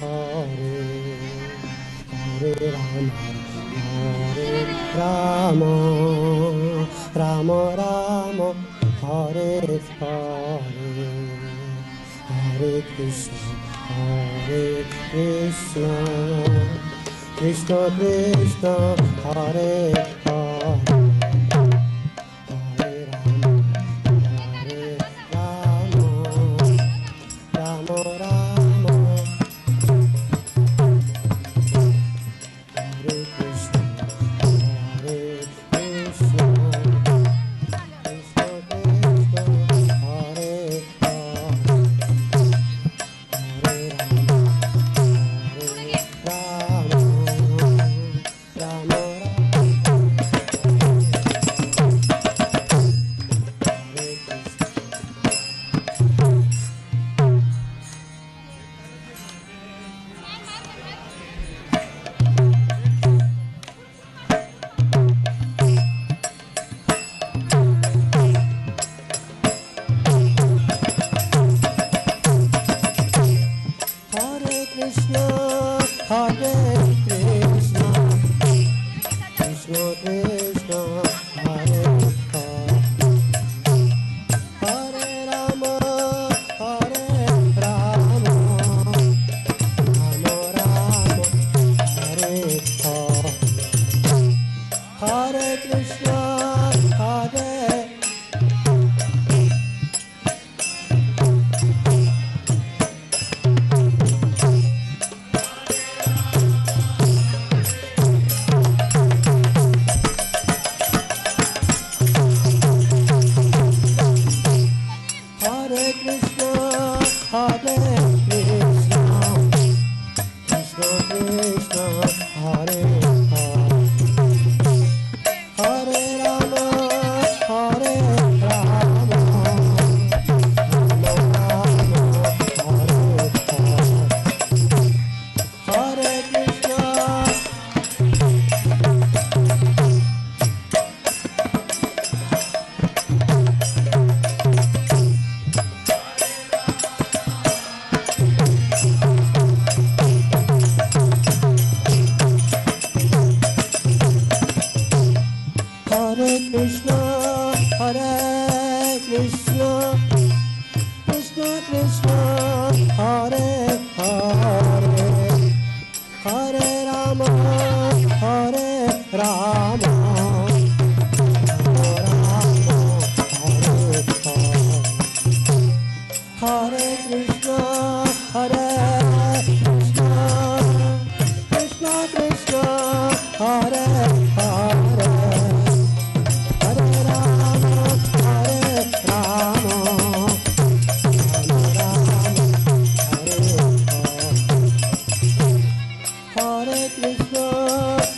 Hare Rama, Rama Rama, Hare Hare, Hare Krishna, Krishna Krishna, Hare Hare.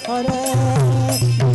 Hare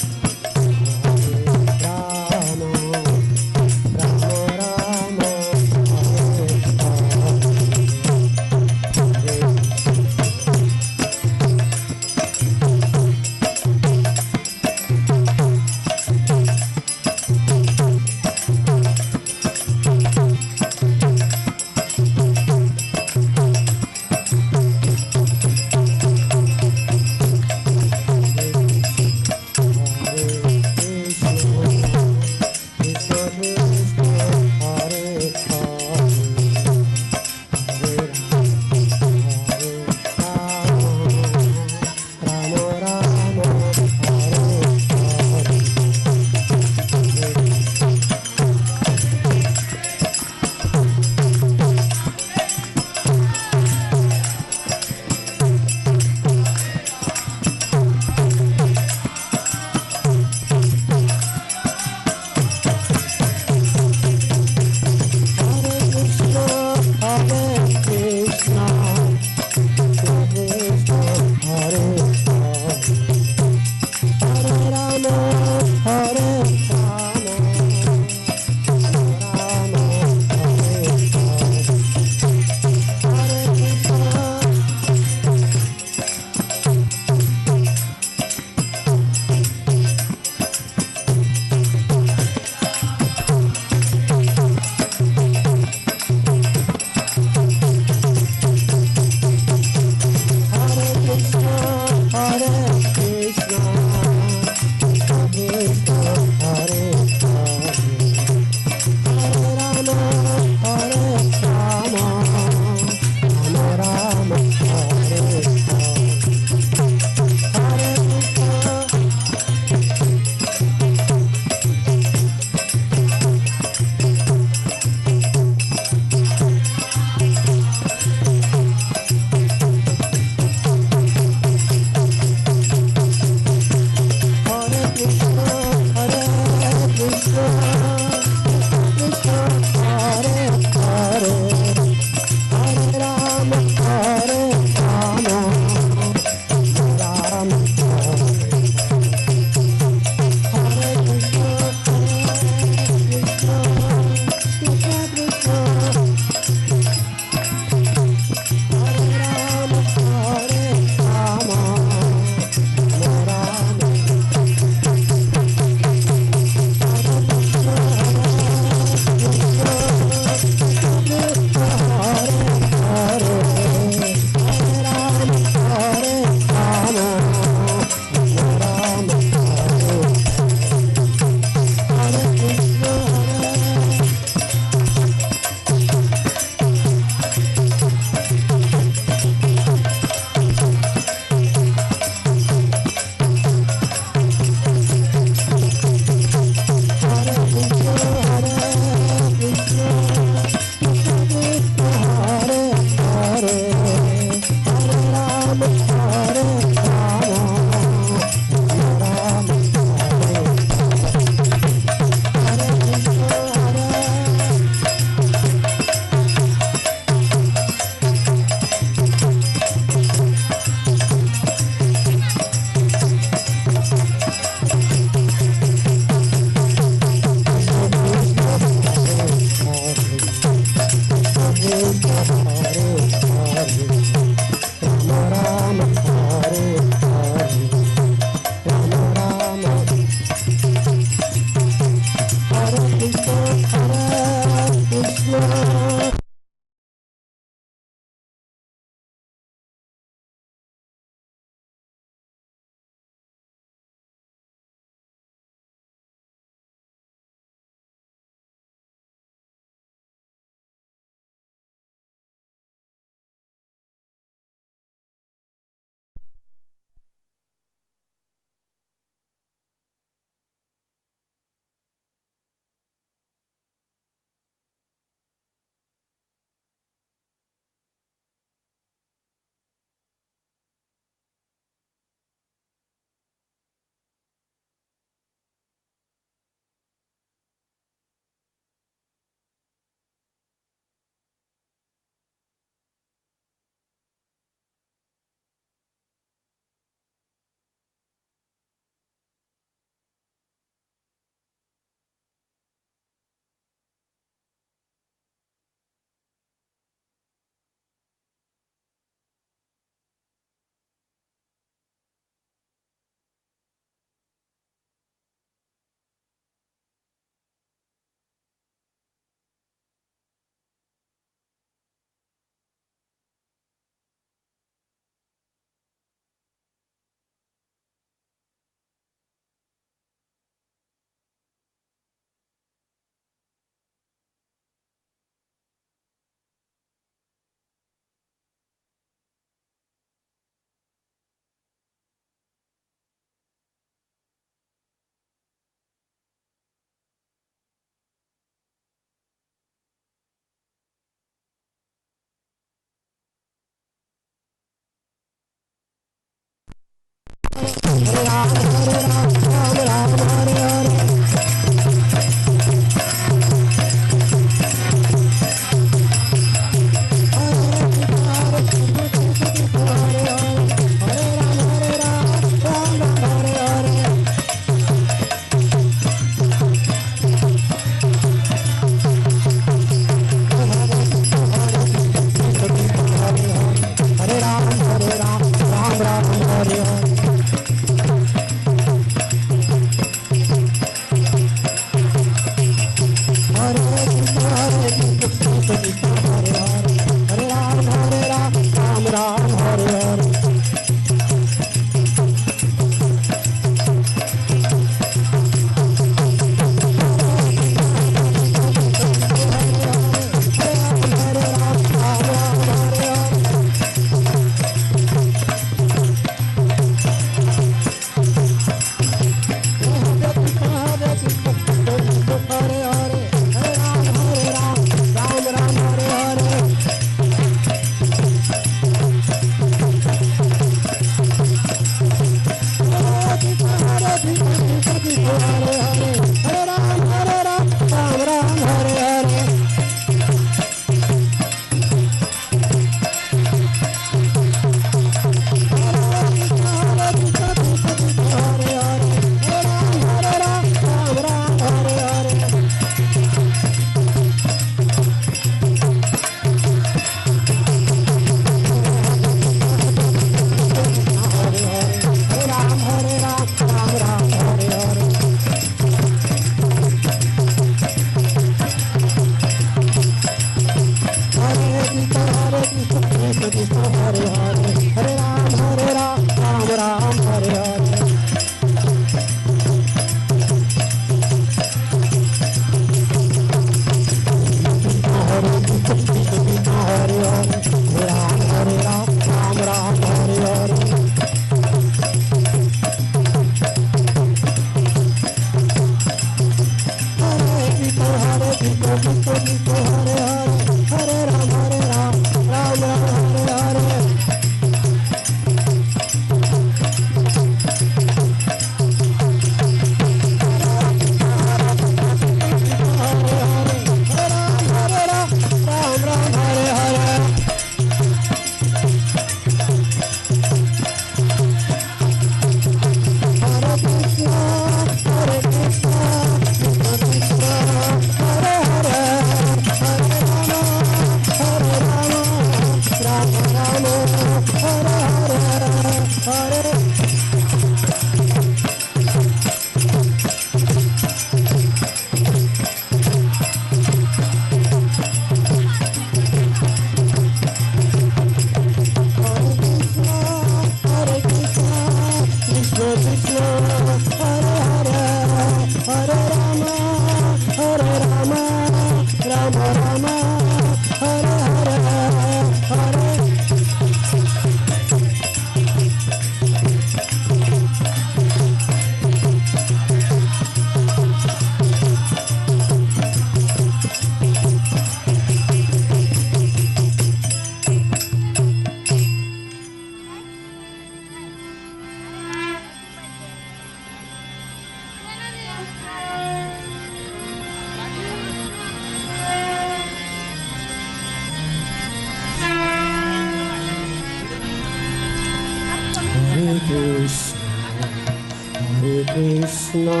Krishna,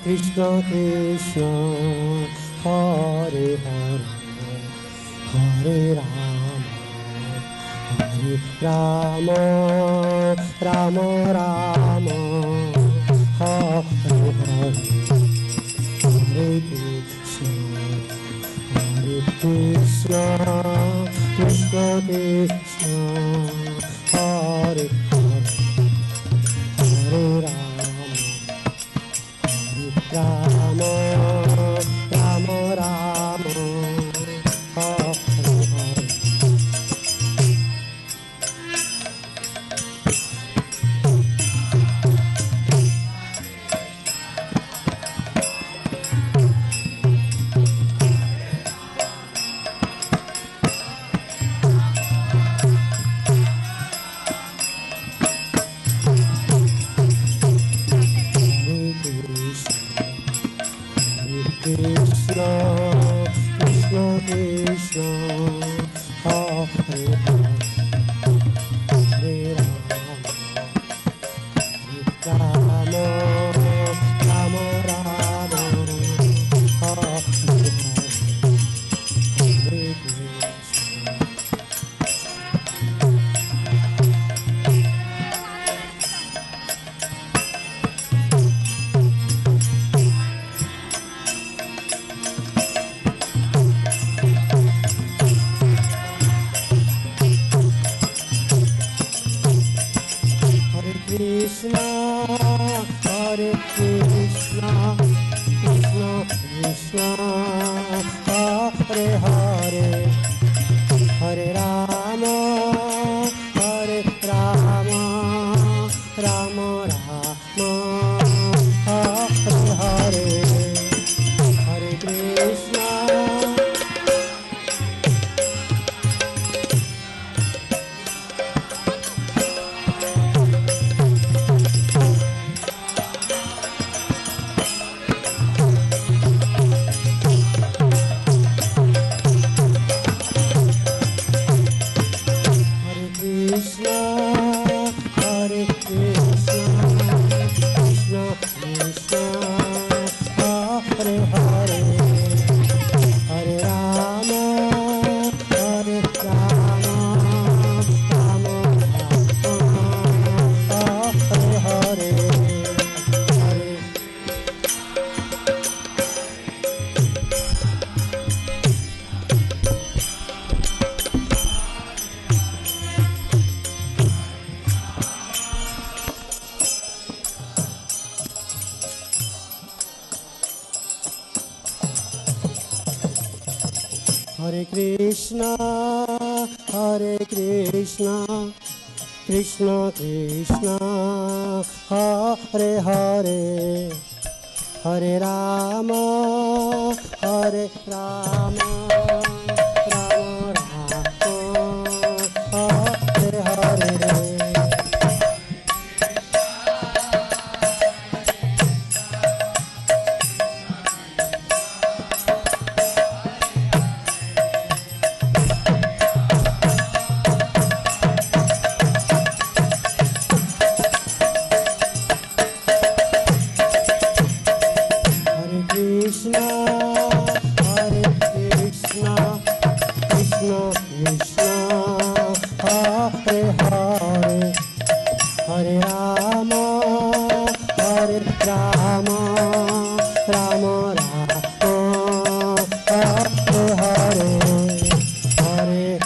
Krishna Krishna, Hare Hare, Hare Rama, Hare Rama, Rama Rama, Hare Hare, Hare Krishna, Krishna Krishna, Hare Hare, Hare Rama, Rama, Rama Rama, Hare Hare. Krishna, Krishna Krishna, Hare Hare, Hare Rama, Rama Rama, Hare Hare, Hare Krishna. Krishna, Hare Krishna, Krishna Krishna, Hare Hare, Hare Rama, Hare Rama, Rama Rama, Hare Hare, Hare Krishna. Krishna, Hare Krishna, Krishna Krishna, Hare Hare, Hare Rama, Hare Rama, Rama Rama, Hare Hare, Hare. Hare Krishna, Hare Krishna, Krishna Krishna, Hare Hare, Hare Rama, Hare Rama, Rama Rama, Hare Hare. Krishna, Hare Krishna, Krishna Krishna, Hare Hare, Hare Rama, Hare Rama, Rama Rama, Hare Hare, Hare.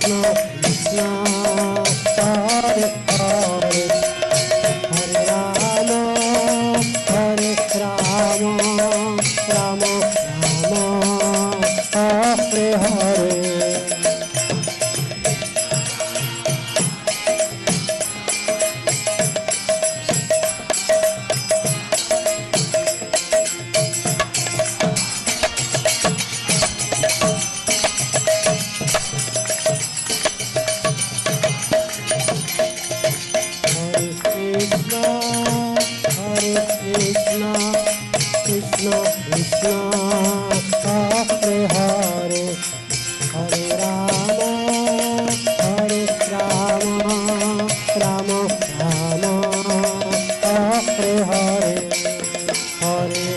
Krishna, Hare Hare, Hare Rama, Hare Rama, Rama Rama, Hare Hare. Krishna Krishna, Hare Hare, Hare Rama, Hare Rama, Rama Rama, Hare Hare, Hare.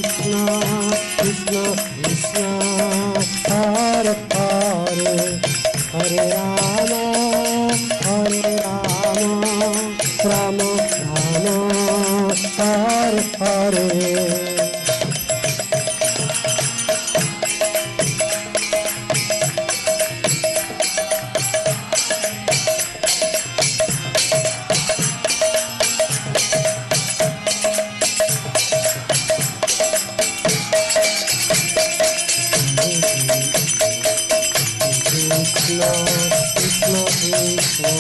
Krishna, Krishna Krishna, Hare Hare, Hare Rama, Hare Rama, Rama Rama, Hare Hare. Krishna, Krishna Krishna,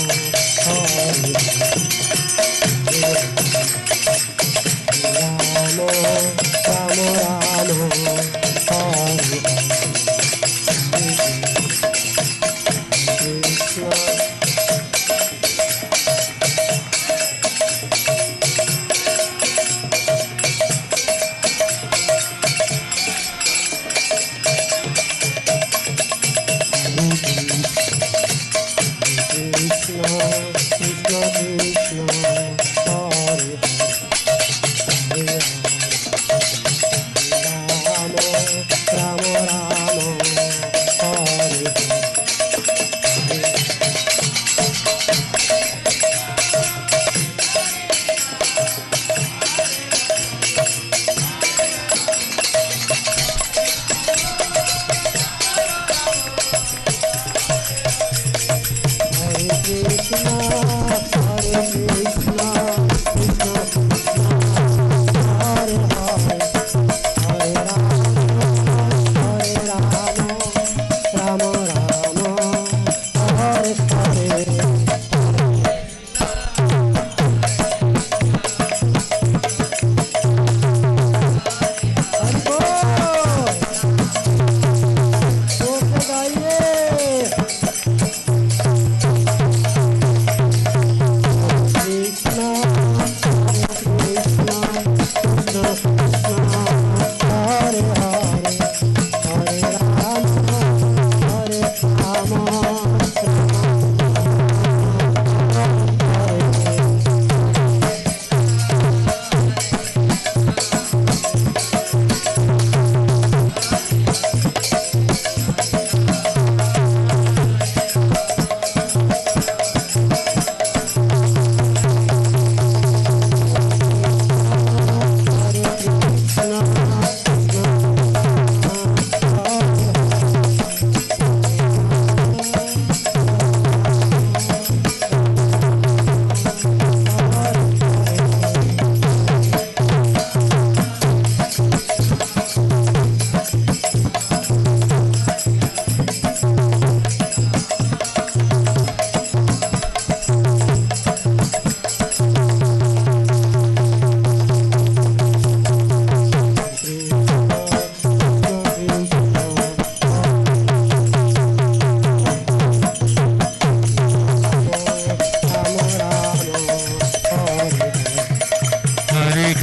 Hare Hare, Rama, Rama Rama, Hare Hare, Krishna. Krishna, Krishna Krishna, Hare Hare, Rama, Rama Rama, Hare Hare.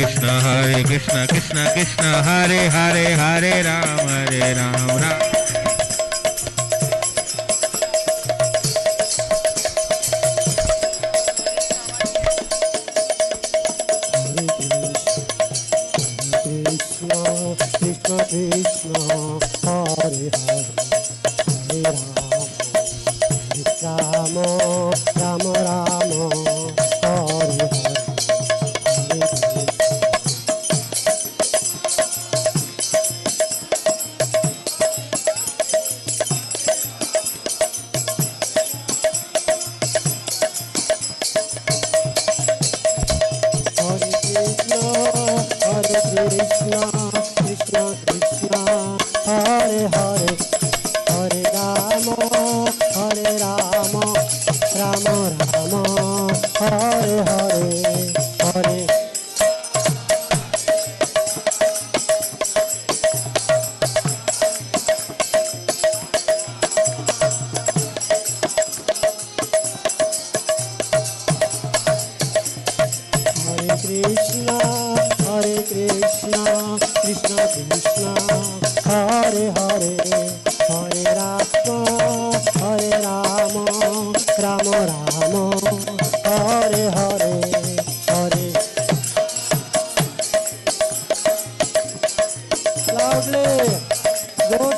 Krishna, Hare Krishna, Krishna Krishna, Hare Hare, Hare Rama, Rama Rama, Hare Hare. Krishna Krishna Krishna Hare Hare Hare Ram Ram. Krishna Krishna, Hare Hare, Hare Rama, Rama Rama, Hare Hare, Hare Krishna. Krishna, Krishna Krishna, Hare Hare, Hare Rama, Rama Rama, Hare Hare, Hare. Krishna, Hare Krishna, Krishna Krishna, Hare Hare, Hare Rama, Rama Rama, Hare Hare, Hare. Loudly, जोर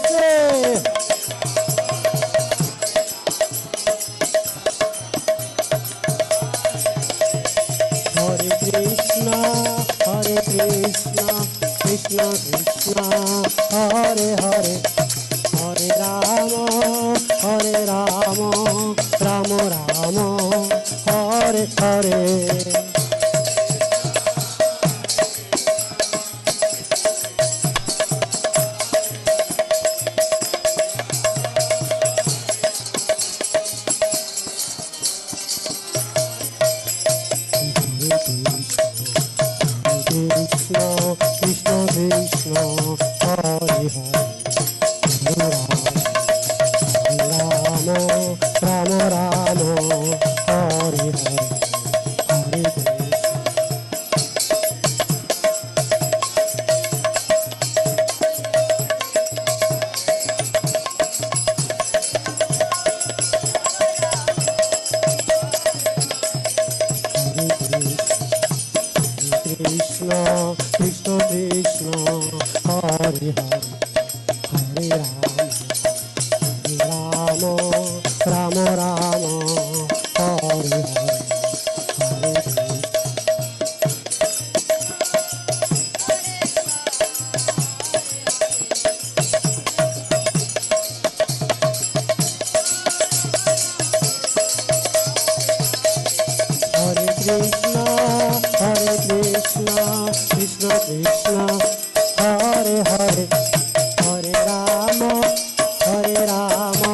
Hare Krishna, Hare Krishna, Krishna Krishna, Hare Hare, Hare Rama, Rama Rama, Hare Hare. Krishna, Krishna Krishna, Hare Hare, Hare Rama, Rama Rama, Hare Hare, Hare Krishna. Krishna, Krishna Krishna, Hare Hare, Hare Rama, Rama Rama, Hare Hare, Hare Krishna. Hare Krishna, Hare Krishna, Krishna Krishna, Hare Hare, Hare Rama,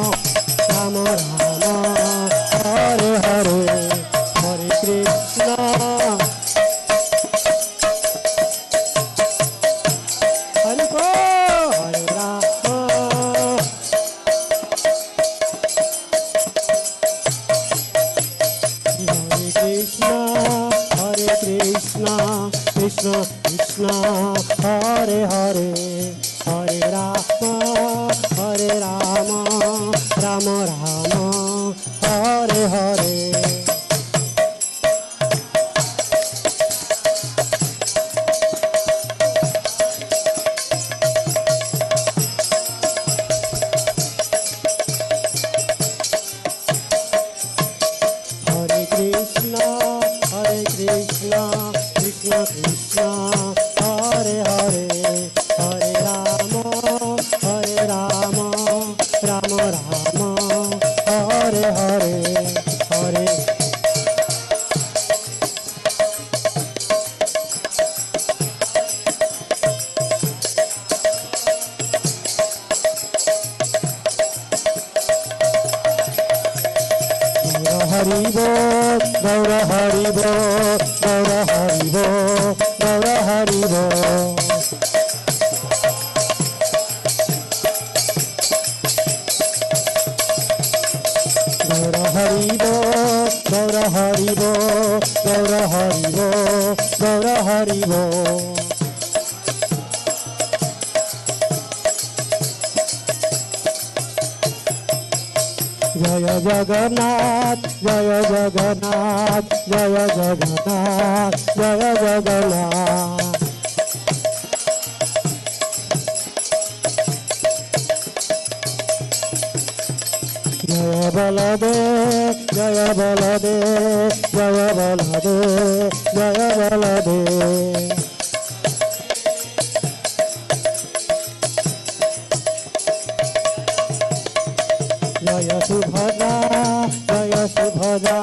Rama Rama, Hare Hare, Hare Krishna. Hare Rama. Hare Krishna, Krishna Krishna, Hare Hare, Hare Rama, Rama Rama, Hare Hare. Hare Krishna, Krishna Krishna, Hare Hare, Hare Rama, Rama Rama, Hare Hare, Hare. Hari Bol, Gaura Hari Bol, Gaura Hari Bol, Gaura Hari Bol. Gaura Hari Bol, Gaura Hari Bol, Gaura Hari Bol, Gaura Hari Bol. Jaya Jagannath, Jaya Jagannath, Jaya Jagannath, Jaya Jagannath. Baladev, Jaya Baladev, Jaya Baladev, Jaya Baladev. Jaya Subhadra, Jaya Subhadra,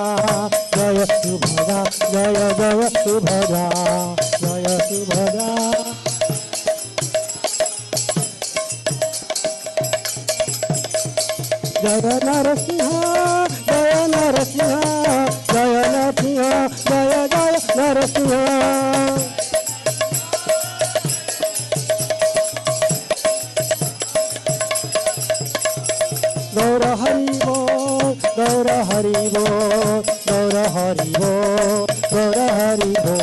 Jaya Subhadra, Jaya Jaya Subhadra, Jaya Subhadra. Jaya Narasimha, Jaya Narasimha, Jaya Narasimha, Jaya Jaya Narasimha. Gaura Haribo, Gaura Haribo, Gaura Haribo, Gaura Haribo.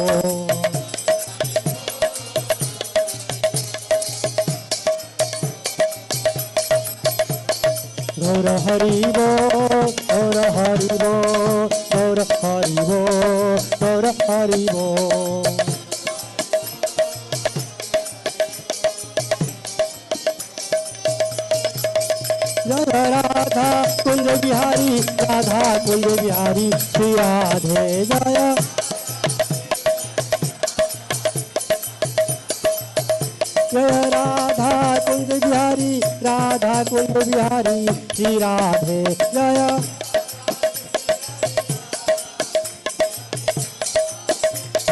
Gaura Haribo, Gaura Haribo, Gaura Haribo, Gaura Haribo. Jaya Radha Kunj Bihari, Radha Kunj Bihari, Shri Radhe Jaya. Jaya Radha Kunj Bihari, Radha Kunj Bihari, Shri Radhe Jaya.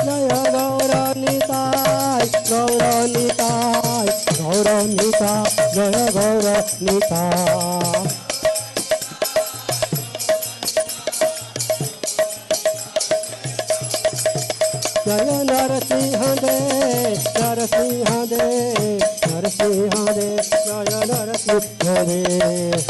Jaya Gaura Nitai, Gaura Nitai, Gaura Nitai, Jaya Gaura Nitai. Jaya Narasimha Dev, Narasimha Dev, Narasimha Dev, Jaya Narasimha Dev.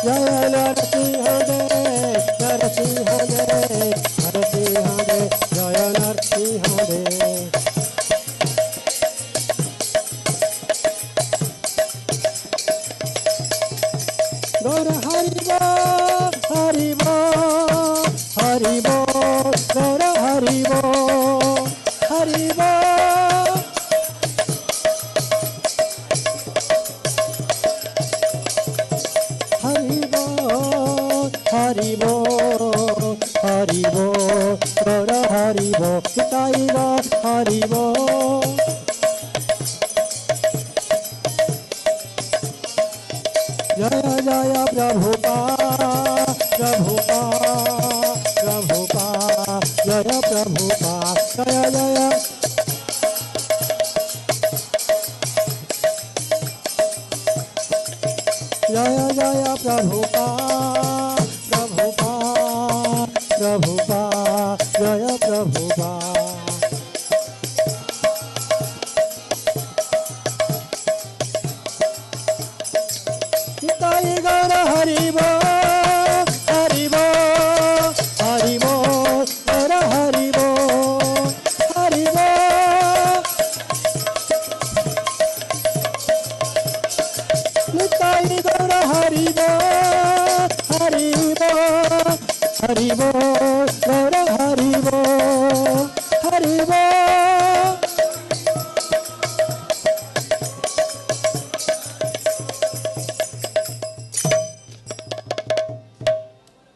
Jaya Narasimha Dev, Narasimha Dev, Narasimha Dev, Jaya Narasimha Dev. Gaura Haribo, Haribo, Haribo, Gaura Haribo, Haribo. Haribo, Haribo, Haribo, Gaura Haribo, Nitaiga Haribo. Jaya Jaya Prabhupada, Prabhupada, Prabhupada, Jaya Prabhupada, Jaya Jaya. Jaya Jaya Prabhupada, Prabhupada, Prabhupada, Jaya Prabhupada. Nitai Gaura Haribo, Haribo, Haribo, Gaura Haribo, Haribo. Nitai Gaura Haribo, Haribo, Haribo, Gaura Haribo.